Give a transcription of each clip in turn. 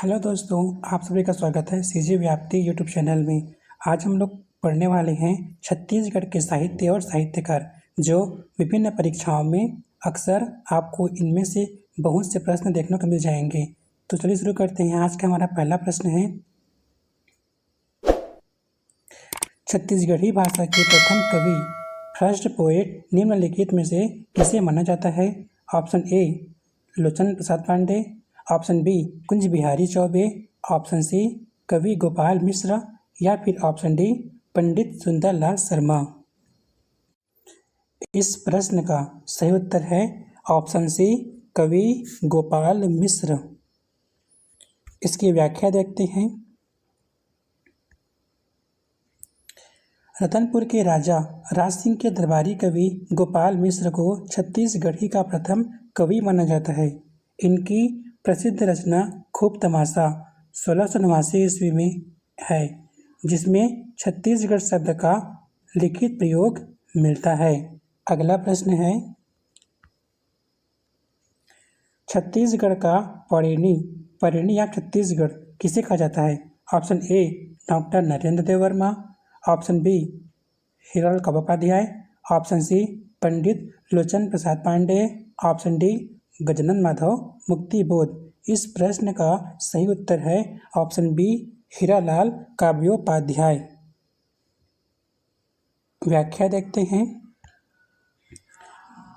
Hello दोस्तों, आप सभी का स्वागत है सीजी व्याप्ति यूट्यूब चैनल में। आज हम लोग पढ़ने वाले हैं छत्तीसगढ़ के साहित्य और साहित्यकार, जो विभिन्न परीक्षाओं में अक्सर आपको इनमें से बहुत से प्रश्न देखने को मिल जाएंगे। तो चलिए शुरू करते हैं। आज का हमारा पहला प्रश्न है, छत्तीसगढ़ी भाषा के प्रथम कवि, फर्स्ट पोएट निम्नलिखित में से किसे माना जाता है? Option A Lochan Prasad Pandey, option B Kunj Bihari Choubey, option C कवि गोपाल मिश्र या फिर ऑप्शन डी पंडित सुंदरलाल शर्मा। इस प्रश्न का सही उत्तर है ऑप्शन सी कवि गोपाल मिश्र। इसकी व्याख्या देखते हैं। रतनपुर के राजा राज सिंह के दरबारी कवि गोपाल मिश्र को छत्तीसगढ़ी का प्रथम कवि माना जाता है। इनकी प्रसिद्ध रचना खूब तमाशा 1689 ईस्वी में है, जिसमें छत्तीसगढ़ शब्द का लिखित प्रयोग मिलता है। अगला प्रश्न है, छत्तीसगढ़ का पौड़िणी या छत्तीसगढ़ किसे कहा जाता है? Option A doctor Narendra Dev Verma, option B Hiralal Kavyopadhyay, option C Pandit Lochan Prasad Pandey, option D Gajanan Madhav Muktibodh. इस प्रश्न का सही उत्तर है ऑप्शन बी हीरालाल काब्योपाध्याय। व्याख्या देखते हैं।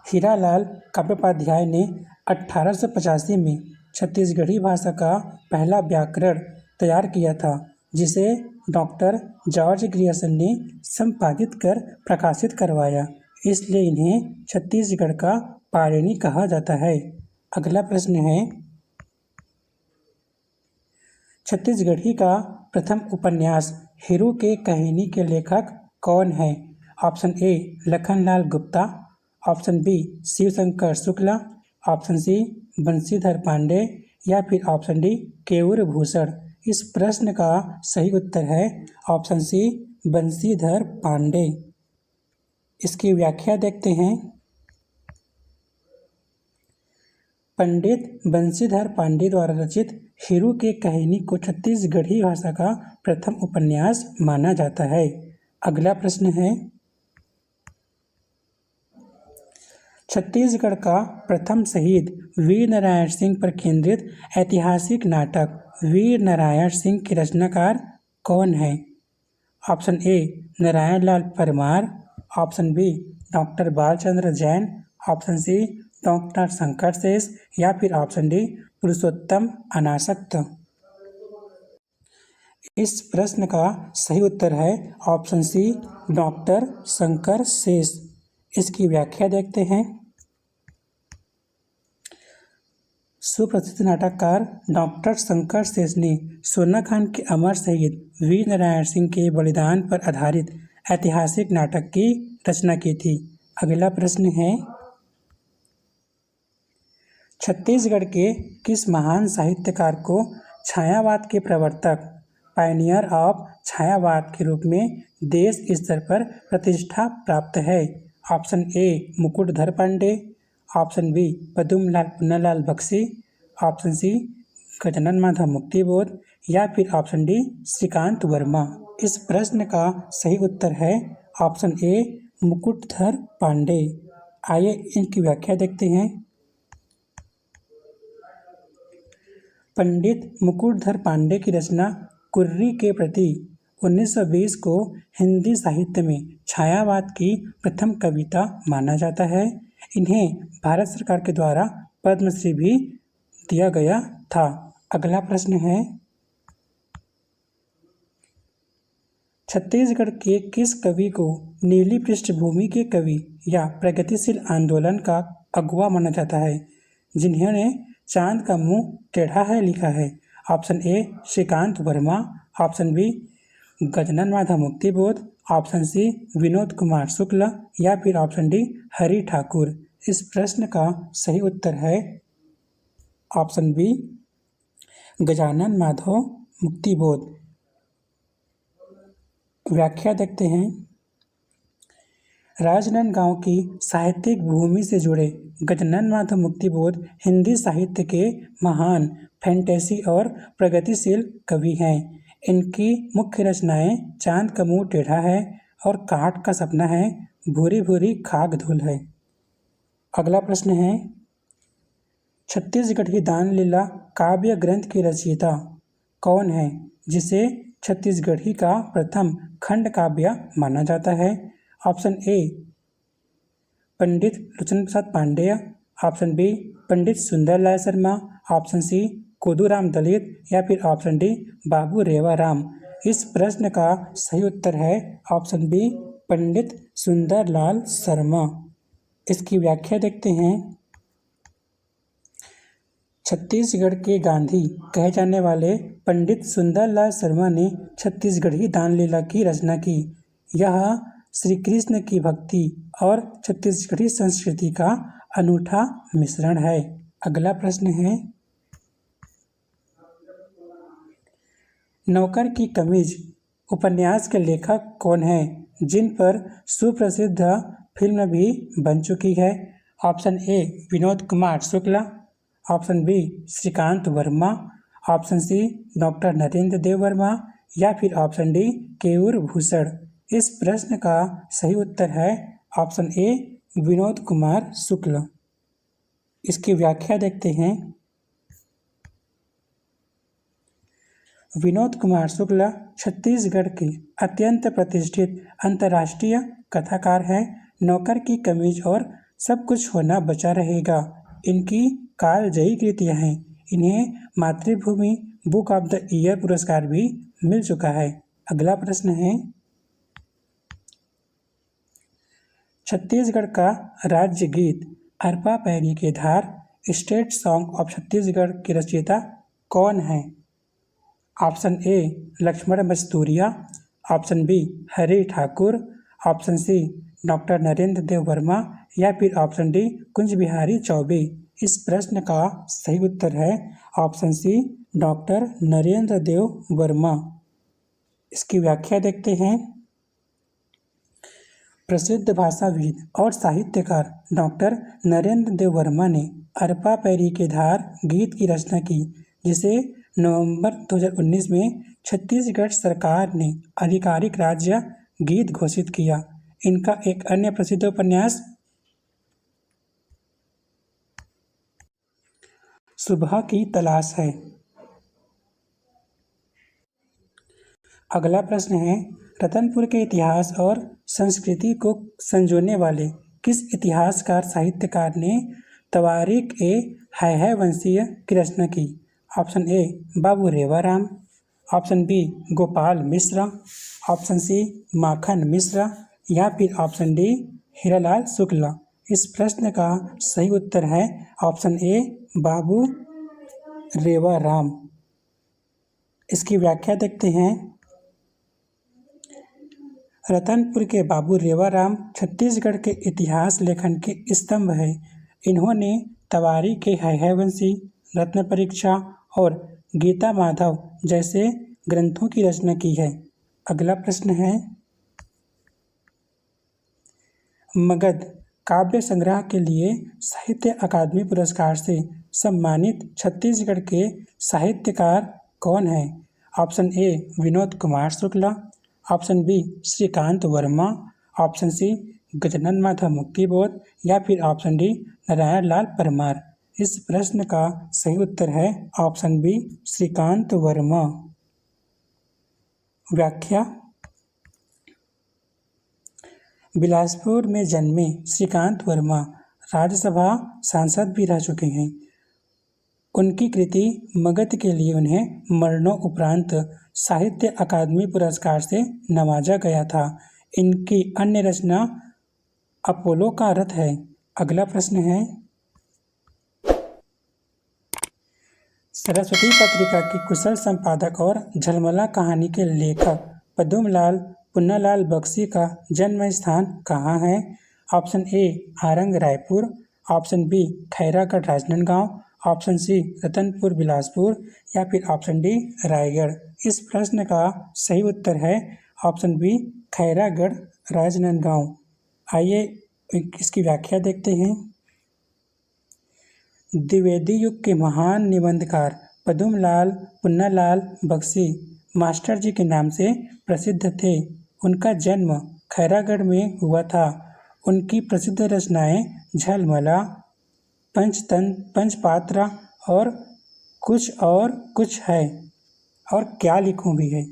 हीरालाल काब्योपाध्याय ने 1885 में छत्तीसगढ़ी भाषा का पहला व्याकरण तैयार किया था, जिसे डॉक्टर जॉर्ज ग्रियर्सन ने संपादित कर प्रकाशित करवाया। इसलिए इन्हें छत्तीसगढ़ का पौड़िणी कहा जाता है। अगला प्रश्न है, छत्तीसगढ़ी का प्रथम उपन्यास हीरू के कहानी के लेखक कौन है? Option A Lakhanlal Gupta, option B Shivshankar Shukla, option C Banshidhar Pandey या फिर ऑप्शन डी केयूर भूषण। इस प्रश्न का सही उत्तर है ऑप्शन सी बंशीधर पांडे। इसकी व्याख्या देखते हैं। पंडित बंशीधर पांडे द्वारा रचित हीरू के कहानी को छत्तीसगढ़ी भाषा का प्रथम उपन्यास माना जाता है। अगला प्रश्न है, छत्तीसगढ़ का प्रथम शहीद वीर नारायण सिंह पर केंद्रित ऐतिहासिक नाटक वीर नारायण सिंह के रचनाकार कौन है? Option A Narayan Lal Parmar, option B doctor Balchandra Jain, option C doctor Shankar Shesh या फिर ऑप्शन डी पुरुषोत्तम अनासक्त। इस प्रश्न का सही उत्तर है ऑप्शन सी डॉक्टर शंकर शेष। इसकी व्याख्या देखते हैं। सुप्रसिद्ध नाटककार डॉक्टर शंकर शेष ने सोनाखान के अमर शहीद वीर नारायण सिंह के बलिदान पर आधारित ऐतिहासिक नाटक की रचना की थी। अगला प्रश्न है, छत्तीसगढ़ के किस महान साहित्यकार को छायावाद के प्रवर्तक पायनियर ऑफ छायावाद के रूप में देश स्तर पर प्रतिष्ठा प्राप्त है? Option A Mukutdhar Pandey, option B Padumlal Punnalal Bakshi, option C Gajanan Madhav Muktibodh या फिर ऑप्शन डी श्रीकांत वर्मा। इस प्रश्न का सही उत्तर है ऑप्शन ए मुकुटधर पांडे। आइए इनकी व्याख्या देखते हैं। पंडित मुकुटधर पांडे की रचना कुर्री के प्रति 1920 को हिंदी साहित्य में छायावाद की प्रथम कविता माना जाता है। इन्हें भारत सरकार के द्वारा पद्मश्री भी दिया गया था। अगला प्रश्न है, छत्तीसगढ़ के किस कवि को नीली पृष्ठभूमि के कवि या प्रगतिशील आंदोलन का अगुवा माना जाता है, जिन्होंने चांद का मुंह टेढ़ा है लिखा है? Option A Shrikant Verma, option B Gajanan Madhav Muktibodh, option C Vinod Kumar Shukla या फिर ऑप्शन डी हरि ठाकुर। इस प्रश्न का सही उत्तर है ऑप्शन बी गजानन माधव मुक्तिबोध। व्याख्या देखते हैं। राजनांदगांव की साहित्यिक भूमि से जुड़े गजानन माधव मुक्तिबोध हिंदी साहित्य के महान फैंटेसी और प्रगतिशील कवि हैं। इनकी मुख्य रचनाएं चांद का मुंह टेढ़ा है और काठ का सपना है, भूरी भूरी खाक धूल है। अगला प्रश्न है, छत्तीसगढ़ की दान लीला काव्य ग्रंथ की रचयिता कौन है, जिसे छत्तीसगढ़ी का प्रथम खंड काव्य माना जाता है? Option A Pandit Lochan Prasad Pandey, option B Pandit Sundarlal Sharma, option C Koduram Dalit या फिर ऑप्शन डी बाबू रेवाराम। इस प्रश्न का सही उत्तर है ऑप्शन बी पंडित सुंदरलाल शर्मा। इसकी व्याख्या देखते हैं। छत्तीसगढ़ के गांधी कहे जाने वाले पंडित सुंदरलाल शर्मा ने छत्तीसगढ़ी दान लीला की रचना की। यह श्री कृष्ण की भक्ति और छत्तीसगढ़ी संस्कृति का अनूठा मिश्रण है। अगला प्रश्न है, नौकर की कमीज उपन्यास के लेखक कौन हैं, जिन पर सुप्रसिद्ध फिल्म भी बन चुकी है? Option A Vinod Kumar Shukla, option B Shrikant Verma, option C doctor Narendra Dev Verma या फिर ऑप्शन डी केयूर भूषण। इस प्रश्न का सही उत्तर है ऑप्शन ए विनोद कुमार शुक्ल। इसकी व्याख्या देखते हैं। विनोद कुमार शुक्ल छत्तीसगढ़ के अत्यंत प्रतिष्ठित अंतर्राष्ट्रीय कथाकार हैं। नौकर की कमीज और सब कुछ होना बचा रहेगा इनकी कालजयी कृतियां हैं। इन्हें मातृभूमि बुक ऑफ द ईयर पुरस्कार भी मिल चुका है। अगला प्रश्न है, छत्तीसगढ़ का राज्य गीत अरपा पैरी के धार स्टेट सॉन्ग ऑफ छत्तीसगढ़ के रचयिता कौन है? Option A Laxman Masturiya, option B Hari Thakur, option C doctor Narendra Dev Verma या फिर ऑप्शन डी कुंज बिहारी चौबे। इस प्रश्न का सही उत्तर है option C doctor Narendra Dev Verma. इसकी व्याख्या देखते हैं। प्रसिद्ध भाषाविद और साहित्यकार डॉक्टर नरेंद्र देव वर्मा ने अरपा पैरी के धार गीत की रचना की, जिसे नवंबर 2019 में छत्तीसगढ़ सरकार ने आधिकारिक राज्य गीत घोषित किया। इनका एक अन्य प्रसिद्ध उपन्यास सुबह की तलाश है। अगला प्रश्न है, रतनपुर के इतिहास और संस्कृति को संजोने वाले किस इतिहासकार साहित्यकार ने तवारीख ए है वंशीय की रचना की? Option A Babu Revaram, option B Gopal Mishra, option C Makhan Mishra या फिर ऑप्शन डी हीरालाल शुक्ला। इस प्रश्न का सही उत्तर है ऑप्शन ए बाबू रेवाराम। इसकी व्याख्या देखते हैं। रतनपुर के बाबू रेवाराम छत्तीसगढ़ के इतिहास लेखन के स्तंभ है। इन्होंने तवारीख के है वंशी, रत्न परीक्षा और गीता माधव जैसे ग्रंथों की रचना की है। अगला प्रश्न है, मगध काव्य संग्रह के लिए साहित्य अकादमी पुरस्कार से सम्मानित छत्तीसगढ़ के साहित्यकार कौन है? Option A Vinod Kumar Shukla, option B Shrikant Verma, option C Gajanan Madhav Muktibodh या फिर ऑप्शन डी नारायण लाल परमार। इस प्रश्न का सही उत्तर है ऑप्शन बी श्रीकांत वर्मा। व्याख्या, बिलासपुर में जन्मे श्रीकांत वर्मा राज्यसभा सांसद भी रह चुके हैं। उनकी कृति मगध के लिए उन्हें मरणोपरांत साहित्य अकादमी पुरस्कार से नवाजा गया था। इनकी अन्य रचना अपोलो का रथ है। अगला प्रश्न है, सरस्वती पत्रिका के कुशल संपादक और झलमला कहानी के लेखक पद्मलाल पुन्नालाल बख्शी का जन्म स्थान कहाँ है? Option A Arang Raipur, option B Khairagarh Rajnandgaon, option C Ratanpur Bilaspur या फिर ऑप्शन डी रायगढ़। इस प्रश्न का सही उत्तर है ऑप्शन बी खैरागढ़ राजनांदगांव। आइए इसकी व्याख्या देखते हैं। द्विवेदी युग के महान निबंधकार पदुमलाल पुन्नालाल बख्शी मास्टर जी के नाम से प्रसिद्ध थे। उनका जन्म खैरागढ़ में हुआ था। उनकी प्रसिद्ध रचनाएं झलमला, पंचतंत्र, पंचपात्र और कुछ है और क्या लिखूं भी है।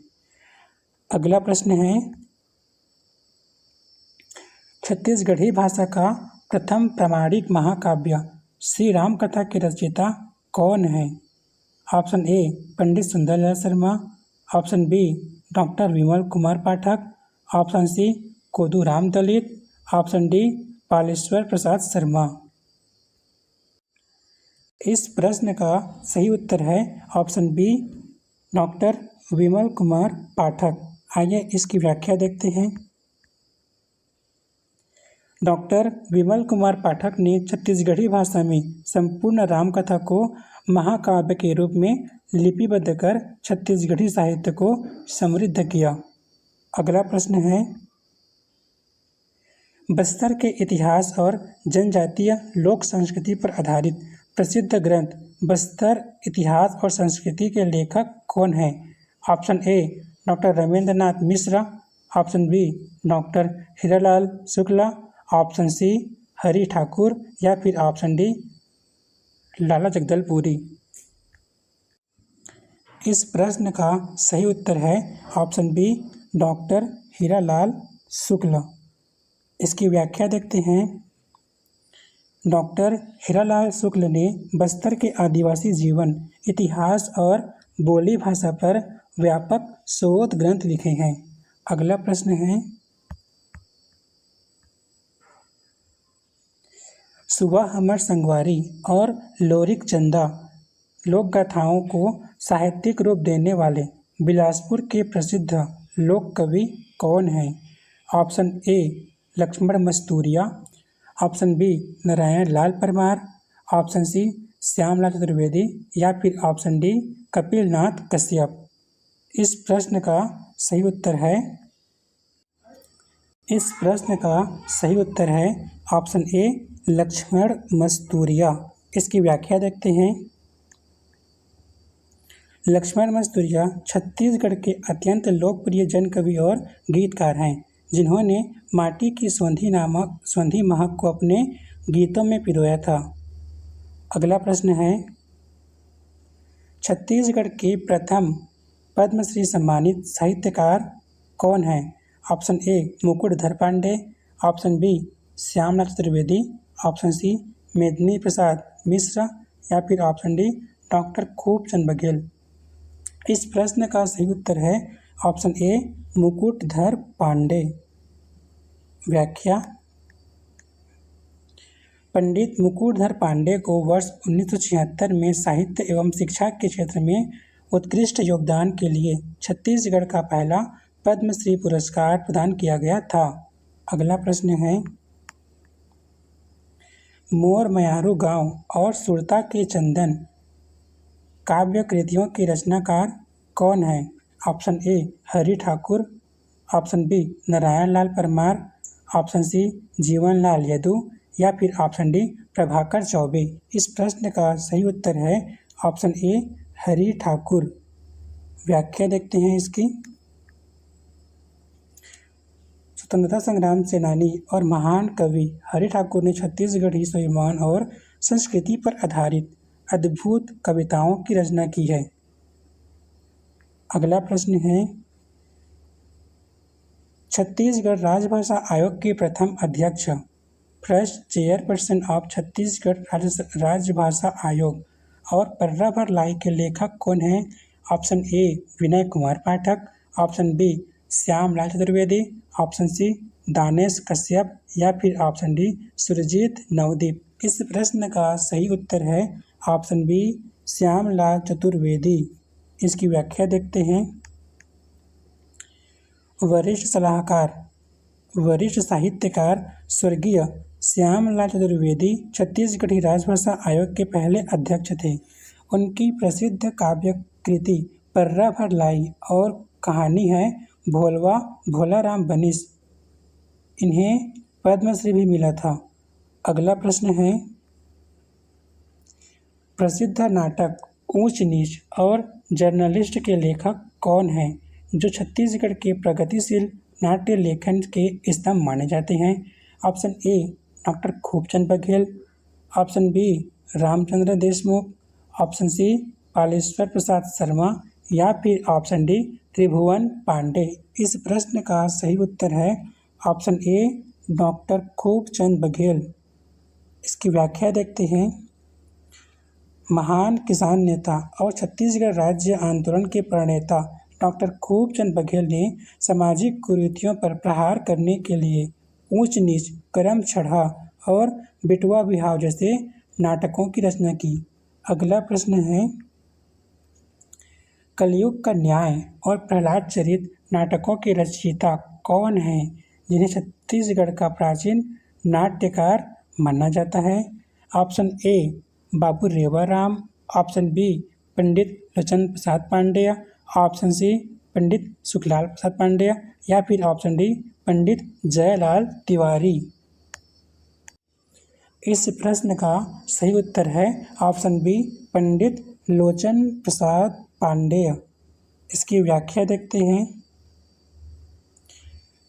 अगला प्रश्न है, छत्तीसगढ़ी भाषा का प्रथम प्रामाणिक महाकाव्य श्री राम कथा के रचयिता कौन है? Option A Pandit Sundarlal Sharma, option B doctor Vimal Kumar Pathak, option C Koduram Dalit, option D Paleshwar Prasad Sharma. इस प्रश्न का सही उत्तर है option B doctor Vimal Kumar Pathak. आइए इसकी व्याख्या देखते हैं। डॉक्टर विमल कुमार पाठक ने छत्तीसगढ़ी भाषा में संपूर्ण रामकथा को महाकाव्य के रूप में लिपिबद्ध कर छत्तीसगढ़ी साहित्य को समृद्ध किया। अगला प्रश्न है, बस्तर के इतिहास और जनजातीय लोक संस्कृति पर आधारित प्रसिद्ध ग्रंथ बस्तर इतिहास और संस्कृति के लेखक कौन हैं? Option A doctor Ramendranath Mishra, option B doctor Hiralal Shukla, option C Hari Thakur या फिर ऑप्शन डी लाला जगदलपुरी। इस प्रश्न का सही उत्तर है option B doctor Hiralal Shukla. इसकी व्याख्या देखते हैं। डॉक्टर हीरालाल शुक्ल ने बस्तर के आदिवासी जीवन, इतिहास और बोली भाषा पर व्यापक शोध ग्रंथ लिखे हैं। अगला प्रश्न है, सुबह हमर संगवारी और लोरिक चंदा लोक गाथाओं को साहित्यिक रूप देने वाले बिलासपुर के प्रसिद्ध लोक कवि कौन हैं? Option A Laxman Masturiya, option B Narayan Lal Parmar, option C Shyamlal Chaturvedi या फिर ऑप्शन डी कपिल नाथ कश्यप। इस प्रश्न का सही उत्तर है ऑप्शन ए लक्ष्मण मस्तूरिया। इसकी व्याख्या देखते हैं। लक्ष्मण मस्तूरिया छत्तीसगढ़ के अत्यंत लोकप्रिय जन कवि और गीतकार हैं, जिन्होंने माटी की सोंधी महक को अपने गीतों में पिरोया था। अगला प्रश्न है, छत्तीसगढ़ के प्रथम पद्मश्री सम्मानित साहित्यकार कौन हैं? Option A Mukutdhar Pandey, option B Shyamlal Chaturvedi, option C Medini Prasad Mishra या फिर option D doctor Khubchand Baghel. इस प्रश्न का सही उत्तर है ऑप्शन ए मुकुटधर पांडे। व्याख्या, पंडित मुकुटधर पांडे को वर्ष 1976 में साहित्य एवं शिक्षा के क्षेत्र में उत्कृष्ट योगदान के लिए छत्तीसगढ़ का पहला पद्मश्री पुरस्कार प्रदान किया गया था। अगला प्रश्न है, मोर मयारू गांव और सुरता के चंदन काव्य कृतियों के रचनाकार कौन हैं? Option A Hari Thakur, option B Narayan Lal Parmar, option C Jeevan Lal Yadu या फिर ऑप्शन डी प्रभाकर चौबे। इस प्रश्न का सही उत्तर है ऑप्शन ए हरि ठाकुर। व्याख्या देखते हैं इसकी। स्वतंत्रता संग्राम सेनानी और महान कवि हरि ठाकुर ने छत्तीसगढ़ी स्वाभिमान और संस्कृति पर आधारित अद्भुत कविताओं की रचना की है। अगला प्रश्न है, छत्तीसगढ़ राजभाषा आयोग के प्रथम अध्यक्ष, फर्स्ट चेयरपर्सन ऑफ छत्तीसगढ़ राजभाषा आयोग और पर्रा भरलाई के लेखक कौन हैं? Option A Vinay Kumar Pathak, option B Shyamlal Chaturvedi, option C Danesh Kashyap या फिर ऑप्शन डी सुरजीत नवदीप। इस प्रश्न का सही उत्तर है ऑप्शन बी श्यामलाल चतुर्वेदी। इसकी व्याख्या देखते हैं। वरिष्ठ सलाहकार, वरिष्ठ साहित्यकार स्वर्गीय श्यामलाल चतुर्वेदी छत्तीसगढ़ी राजभाषा आयोग के पहले अध्यक्ष थे। उनकी प्रसिद्ध काव्य कृति पर्रा भरलाई और कहानी है भोलाराम बनिस। इन्हें पद्मश्री भी मिला था। अगला प्रश्न है, प्रसिद्ध नाटक ऊंच नीच और जर्नलिस्ट के लेखक कौन हैं जो छत्तीसगढ़ के प्रगतिशील नाट्य लेखन के स्तंभ माने जाते हैं? Option A doctor Khubchand Baghel, option B Ramchandra Deshmukh, option C Paleshwar Prasad Sharma या फिर ऑप्शन डी त्रिभुवन पांडे। इस प्रश्न का सही उत्तर है option A doctor Khubchand Baghel. इसकी व्याख्या देखते हैं। महान किसान नेता और छत्तीसगढ़ राज्य आंदोलन के प्रणेता डॉक्टर खूबचंद बघेल ने सामाजिक कुरीतियों पर प्रहार करने के लिए ऊंच नीच, करम छढ़ा और बेटुआ बिहाव जैसे नाटकों की रचना की। अगला प्रश्न है, कलयुग का न्याय और प्रहलाद चरित नाटकों के रचयिता कौन हैं जिन्हें छत्तीसगढ़ का प्राचीन नाट्यकार माना जाता है? Option A Babu Revaram, option B Pandit Lochan Prasad Pandey, option C Pandit Sukhlal Prasad Pandey या फिर ऑप्शन डी पंडित जयलाल तिवारी। इस प्रश्न का सही उत्तर है ऑप्शन बी पंडित लोचन प्रसाद पांडेय। इसकी व्याख्या देखते हैं।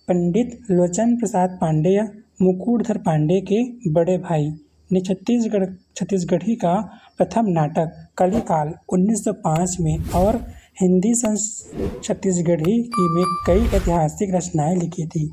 पंडित लोचन प्रसाद पांडेय मुकुटधर पांडे के बड़े भाई ने छत्तीसगढ़ी का प्रथम नाटक कलिकाल 1905 में और हिंदी छत्तीसगढ़ी की में कई ऐतिहासिक रचनाएं लिखी थी।